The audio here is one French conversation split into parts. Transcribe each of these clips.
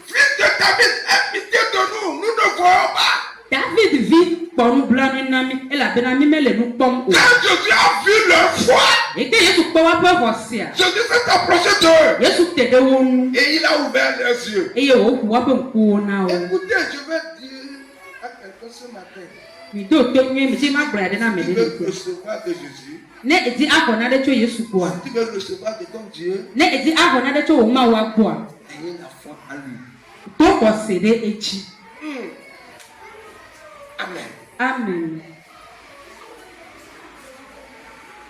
Fils de David, aie pitié de nous. Nous ne voyons pas. David vit pour nous blâmer nami et la benami mais le nous pomme. Quand Jésus a vu leur foi, Et que Jésus peut avoir voici. Jésus s'est approché d'eux. Jésus te donne. Et il a ouvert leurs yeux. Et au pouvoir pour courir. Écoutez, je vais dire à quelqu'un ce matin. Mi do to nye mi ti ma bra de na me Tu de. veux recevoir de Jésus. Ne edi akona de cho Yesu kwa. Tu veux recevoir de ton Dieu. Ne edi akona de cho o ma wa kwa. Ayez la foi en lui. To ko se de echi. Amen. Amen.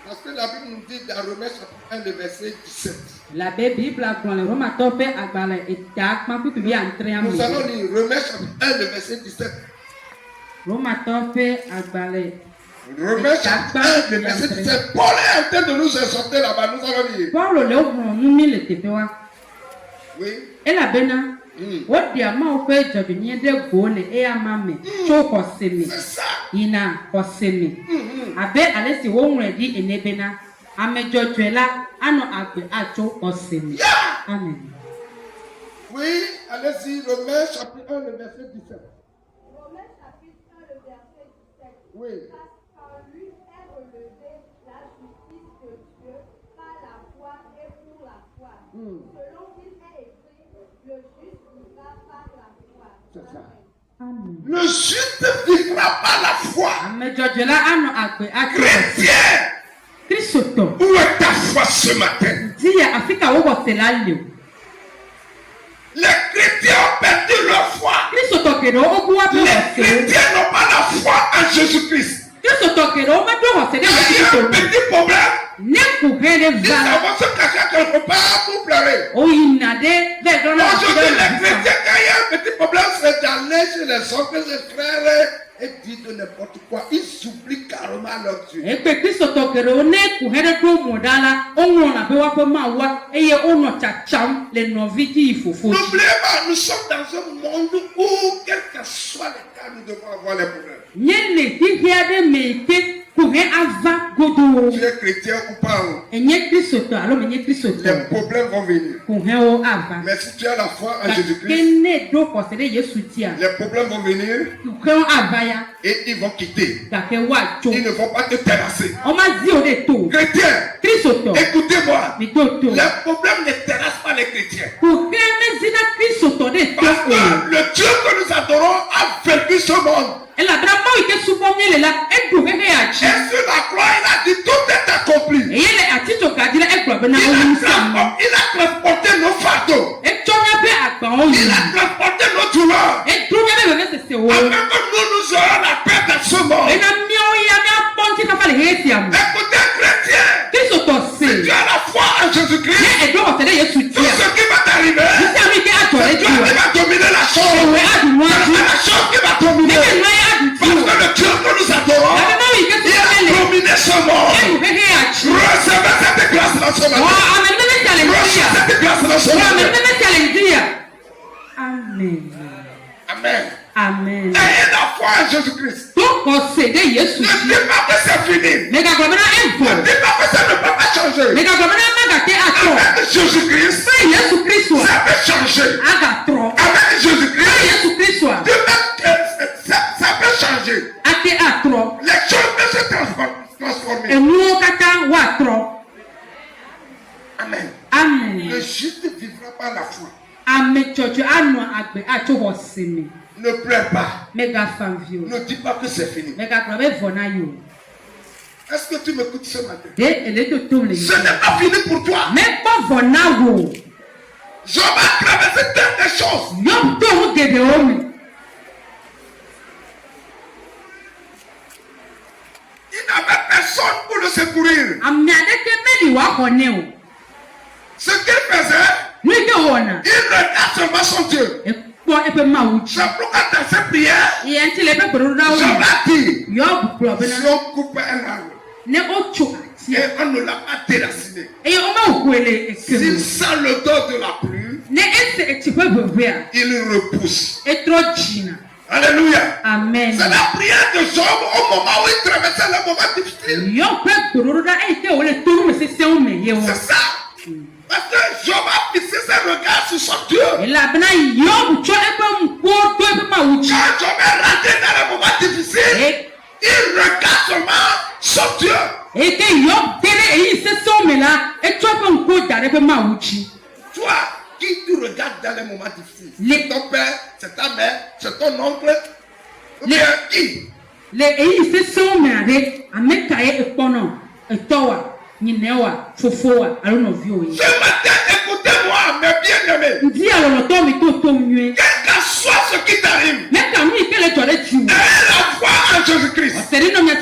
Parce que la Bible nous dit dans Romains chapitre 1, le verset 17. La Bible a dans le Roma tope agbale eta ma pu bi entre am. Nous allons lire Romains chapitre 1, le verset 17. Roma tope agbale. Romains chapitre 1, le verset 17. Paul est en train de nous exhorter là-bas. Nous allons lire. Paul le ogun nu mi le tepe wa. Oui. E la bena. O di ama o pe jobi ni de go ne e ama me. Cho ko se mi. C'est ça. Ina ko se mi. Abe alesi wo nwre di enebena. Amejojuela ano agbe acho osemi. Yeah. Amen. Oui, allez-y, Romains chapitre 1, le verset 17. Romains chapitre 1, le verset 17. Oui. Parce qu'en lui est relevée la justice de Dieu par la foi et pour la foi. Selon qu'il est écrit, le juste vivra par la foi. C'est ça. Amen. Le juste vivra par la foi. Amejojuela ano agbe acho osemi. Chrétien, Kristo. où est ta foi ce matin? Dia Afrika wo botela leo. Les chrétiens ont perdu leur foi. Kristo tokero ogu wa be Les osemi. chrétiens n'ont pas la foi en Jésus-Christ. Kristo tokero o me do osemi Il y a un Kristo. petit problème. Ne ku hele Ils va. vont se cacher quelque part pour pleurer. O inade ve dona. Aujourd'hui, les chrétiens, quand il y a un petit problème, c'est d'aller chez les autres, les frères, et dire de n'importe quoi. Ils s'oublient carrément leur Dieu. Ekpe Kristo tokero ne ku hele do modala onwo na be wa pe ma wa eye ono chacham le novi ji ifofo. N'oubliez pas, nous sommes dans un monde où, quel que soit le cas, nous devons avoir les problèmes. Nyele hihia de meke ku he ava godo. Tu es chrétien ou pas, Enye Kristo to alo menye Kristo to. les problèmes vont venir. Ku he o ava. Mais si tu as la foi en Jésus-Christ, Kene do ko se de Yesu tia. les problèmes vont venir Ku he o ava ya. et ils vont quitter. Ga ke wa cho. Ils ne vont pas te terrasser. O ma zi o de to. Chrétien, Kristo to. écoutez-moi. Mi to to. Les problèmes ne terrassent pas les chrétiens. Ku he me zina Kristo to de to Parce o. que le Dieu que nous adorons a vaincu ce monde. Ela bra ma ike subo nyele la edu he he achi. Et sur la croix, il a dit tout est accompli. Eyele atito kadile egbo be na Il onu a sam. transporté nos fardeaux. Etonya be agba o Il yi. a transporté nos douleurs. Etonya be be sese wo. Afin que nous aurons la paix dans ce monde. Ena mi o ya mi aponti ka fale he ti am. Écoutez, chrétien, Kristo to si se. tu as la foi en Jésus-Christ, Ne edo ko se de Yesu tout tia. ce qui va t'arriver, Isi ami ke ato c'est le toi ju. qui vas dominer la chose. Ewe adu mo C'est aju. la chose qui va dominer. Ne no ya adu Parce ju. que le Dieu que nous adorons, Ebe ma ike il subo a nyele. dominé ce monde. Edu he he achi. Recevez cette grâce dans ce Wa matin. amen me challenge Recevez ya. cette grâce dans ce Wa amen matin. me challenge ya. Amen. Amen. Amen. Ayez la foi en Jésus-Christ. To ko se de Yesu Ne tia. dis pas que c'est fini. Mega gomena envo. Ne dis pas que ça ne peut pas changer. Mega gomena maga ke ato. Avec Jésus-Christ, Sai Yesu Kristo. ça peut changer. Aga tro. Avec Sai Jésus-Christ, Yesu Kristo. Dieu peut- ça peut changer. Ate atro. Les choses peuvent se transformer. Enu kata wa tro. Amen. Amen. Le juste vivra par la foi. Ame chocho anu agbe acho hosimi. Ne pleure pas. Mega fanvio. Ne dis pas que c'est fini. Mega krabe vona yo. Est-ce que tu m'écoutes ce matin? De ele to tum le. Ce n'est pas fini pour toi. Me pa vona wo. Job a traversé tant de choses. Yo to hu gede omi. Il n'avait personne pour le secourir. Ami adeke meli wa kone o. Ce qu'il faisait, Ni ke wona. il regarde seulement son Dieu. E po epe ma uchi. C'est pourquoi dans ses prières, Ye ntile be gboro da Job wo. a dit, Yo bu pro be si na. on coupe un arbre Ne ocho ati. et on ne l'a pas déraciné, E o ma ukwele s'il ekemu. sent l'odeur de la pluie, Ne ese etipe bebea. il repousse. Etro jina. Alléluia. Amen. C'est la prière de Job au moment où il traversait le moment difficile. Yo pe gboro da e te o le toru me se se o me ye wo. C'est ça. Parce que Job a fixé ses regards La bena Yob cho ebe mpo to ebe ma uchi. Quand Job est rentré dans les moments difficiles, il regarde seulement son Dieu. Et que Yob dele e se so me la e cho ebe mpo da ebe ma uchi. Toi qui tu regardes dans les moments difficiles, c'est ton père, c'est ta mère, c'est ton oncle, ou bien qui? Le e se so me ade ameka e pono e towa Ninewa, Fofoa, Alonovio. Ce matin, écoutez-moi, mes bien-aimés. Dis alors le temps, mais tout mieux. Quel que soit ce qui t'arrive, mais quand même, quel est ton Dieu? aie la foi en Jésus-Christ. Regarde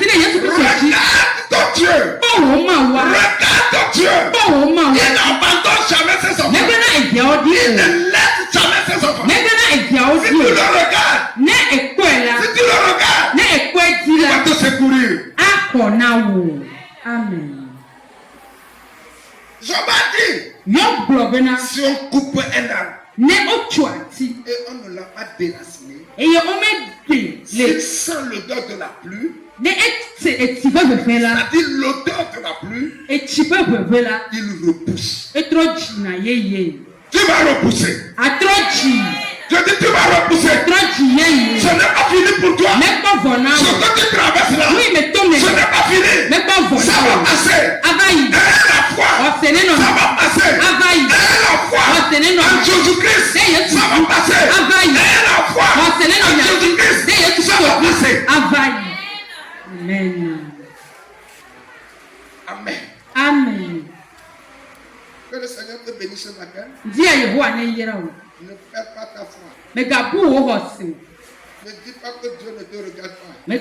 ton Dieu. Regarde ton Dieu. Il n'abandonne jamais ses enfants. Il ne laisse jamais ses enfants. Si tu le regardes, il va te secourir. Amen. Job a dit, si on coupe un arbre et on ne l'a pas déraciné, s'il sent l'odeur de la pluie, c'est-à-dire l'odeur de la pluie, il repousse. Tu vas repousser. Je dis, tu vas repousser. Ce n'est pas fini pour toi. Ce que tu traverses là, ce n'est pas fini. Ça va passer. La foi. Ça va passer. La foi. En Jésus-Christ, ça va passer. La foi. En Jésus-Christ, ça va passer. Amen. Amen. Amen. Que le Seigneur te bénisse ce matin. Ne perds pas ta foi. Ne dis pas que Dieu ne te regarde pas. Il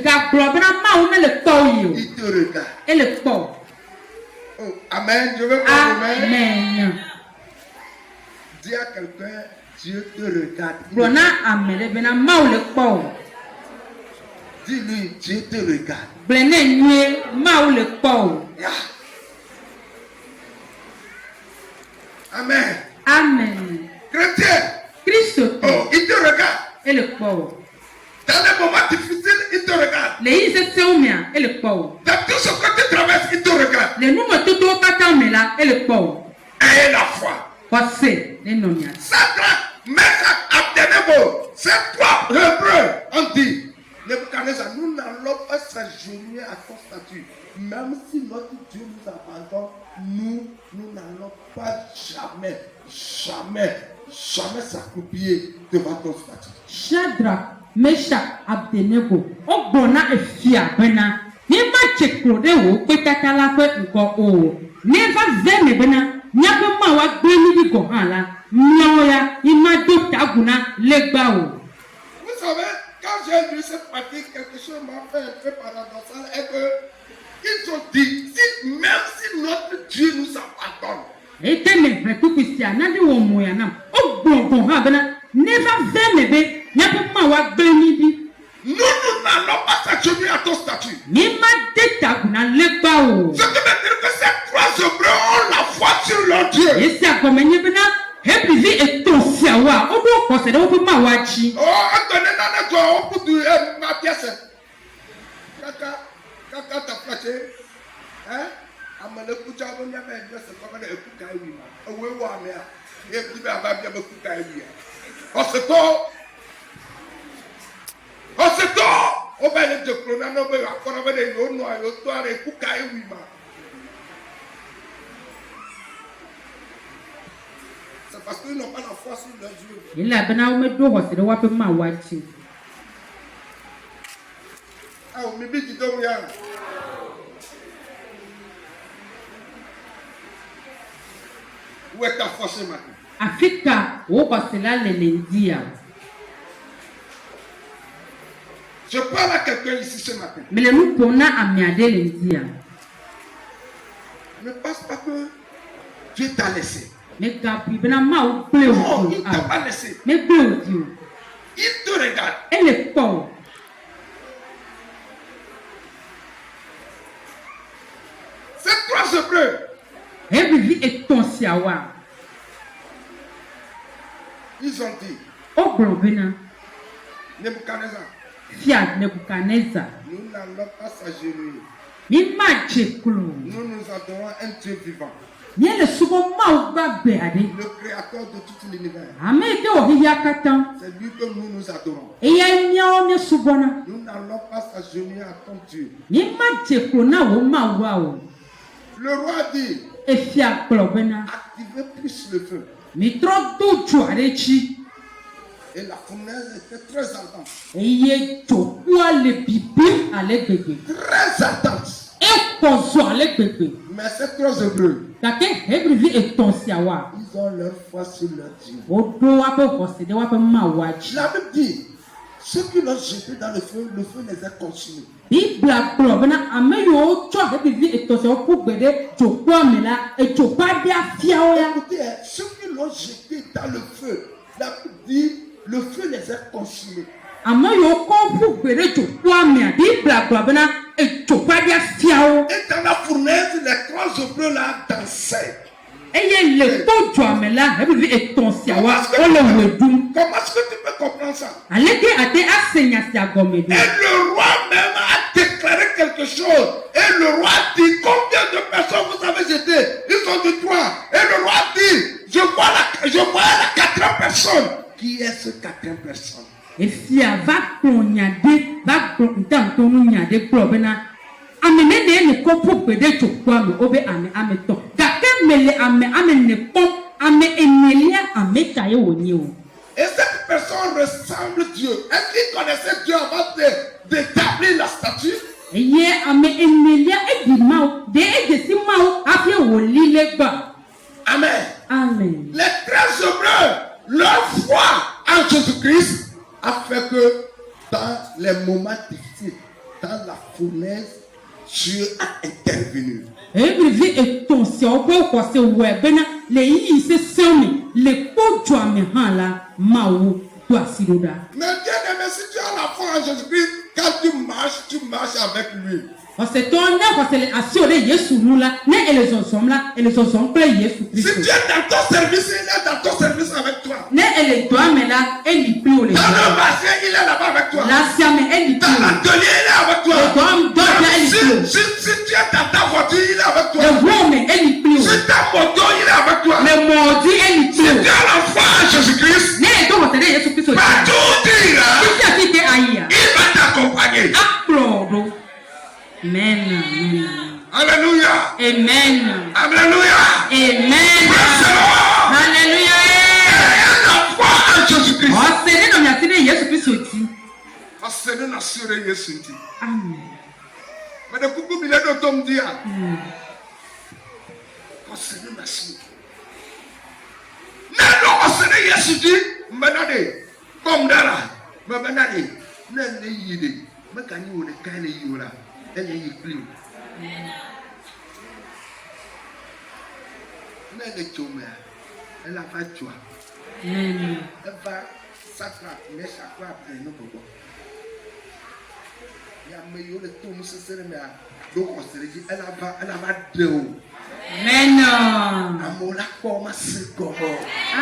te regarde. Oh, amen. Je veux pas amen. Dis à quelqu'un, Dieu te regarde. Dis-lui, Dieu te regarde. Yeah. Amen. Amen. Chrétien. Christ. Oh, il te regarde. Et le pauvre. Dans les moments difficiles, il te regarde. Et le pauvre. Dans tout ce que tu traverses, il te regarde. Ayez la foi. Sadrach, Meshach, Abednego, c'est trois Hébreux. On dit, Nebuchadnezzar, nous n'allons pas s'agenouiller à ton statut. Même si notre Dieu nous abandonne, nous n'allons pas jamais s'accroupir devant ton statut. Shadrach, Meshach, Abednego, Ogbona efia bena. Niba chekro de wo petakala pe nko o. Niba zeme bena, nyako ma wa gbemi di go han la. Mioya, ima do taguna legba o. Vous savez, quand j'ai lu cette partie, quelque chose m'a fait un peu paradoxal, et que ils ont dit, même si notre Dieu nous abandonne, et me tout Christian, nadi wo moya nam. Ogbon ha bena, never zeme be, nyako ma wa gbemi di. Nous n'allons pas s'agenouiller à ton statut. Nima de taguna legba o. Ce qui veut dire que ces trois Hébreux ont la foi sur leur Dieu. Et ça comme nye bena, hebizi et ton siawa, obo kosede obo ma wachi. Oh, attendez, non, toi, on peut dire, ma pièce. Kaka t'a flatté. Hein? Amale kucha on y avait une c'est comme le kuka oui ma. Owe wa me a. Et puis ba bien me kuka oui. On se to. On va le diplôme non be akora be de no no yo to are kuka oui ma. C'est parce qu'ils n'ont pas la foi sur leur Dieu. Il a bena o me do hosede wa pe ma wachi. Ah, mi bi di do ya. Où est ta foi ce matin? Afrika wo hosela lelendia. Je parle à quelqu'un ici ce matin. Mais le nous pona amiade lendia. Ne pense pas que Dieu t'a laissé. Mais gapi bena ma o ple Non, o. il t'a pas laissé. Mais ple o dio. Il te regarde. Elle est pauvre. C'est trois Hébreux. Hebizi et ton siawa. Ils ont dit, Ogbon bena. Nebuchadnezzar, Fiat Nebuchadnezzar. nous n'allons pas s'agenouiller. Ni ma cheklo. Nous adorons un Dieu vivant. le créateur de tout l'univers. C'est lui que nous adorons. Nous n'allons pas s'agenouiller à ton Dieu. Le roi dit, activez plus le feu. Et la fournaise était très ardente. Très ardente. Mais ces trois hébreux, ils ont leur foi sur leur Dieu. La Bible dit, ceux qui l'ont jeté dans le feu les a consumés. Écoutez, ceux qui l'ont jeté dans le feu, la Bible dit, le feu les a consumés. Et dans la fournaise, les trois hébreux là dansaient. Comment est-ce que tu peux comprendre ça? Et le roi même a déclaré quelque chose. Et le roi dit, combien de personnes vous avez jeté? Ils sont de trois. Et le roi dit, je vois la quatrième personne. Qui est ce quatrième personne? Et si va et cette personne ressemble Dieu. Est-ce qu'il connaissait Dieu avant d'établir la statue? Amen. Amen. Les 13 hébreux, leur foi en Jésus-Christ a fait que dans les moments difficiles, dans la fournaise, Dieu a intervenu. Mais bien aimé, si tu as la foi en Jésus-Christ, quand tu marches avec lui. Si tu es dans ton service, il est dans ton service avec toi. Dans le marché, il est là-bas avec toi. Dans l'atelier, il est avec toi. Si tu es dans ta voiture, il est avec toi. Si ta moto, il est avec toi. Si tu as la foi en Jésus-Christ, partout tu iras, il va t'accompagner. Amen. Alléluia. Amen. Alléluia. Amen. Alléluia. La foi en Jésus-Christ. Amen. Mais de coucou, il est de ton dia.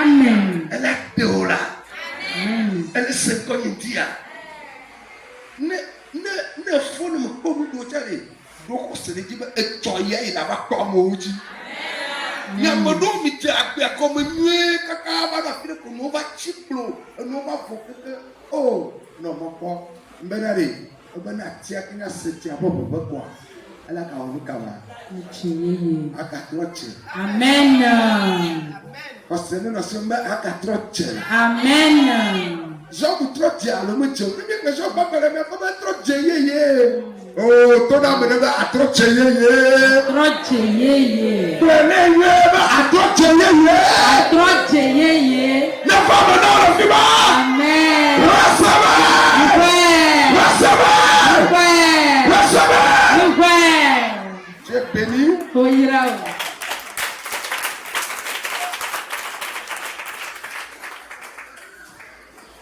Amen. Elle est théola. Elle est secondaire. Ne faut ne me pas vous dire. Donc on se dit que il a pas comme Oji. Il y a un moment où il y a comme une caca va faire comme on va chiplo, on va faire oh non mon pas. Benari, on va n'attirer qu'un sept à quoi. Elle a qu'à on kawa. Amen. Parce que nous sommes à 4. Amen. Jean vous trop dire le monsieur. Mais Jean pas faire mais comment trop dire. Oh, ton âme ne va à trop dire. Trop dire. Prenez-le à trop dire. À trop dire. Ne pas me donner le fibre. Amen. Recevez. Tu es béni.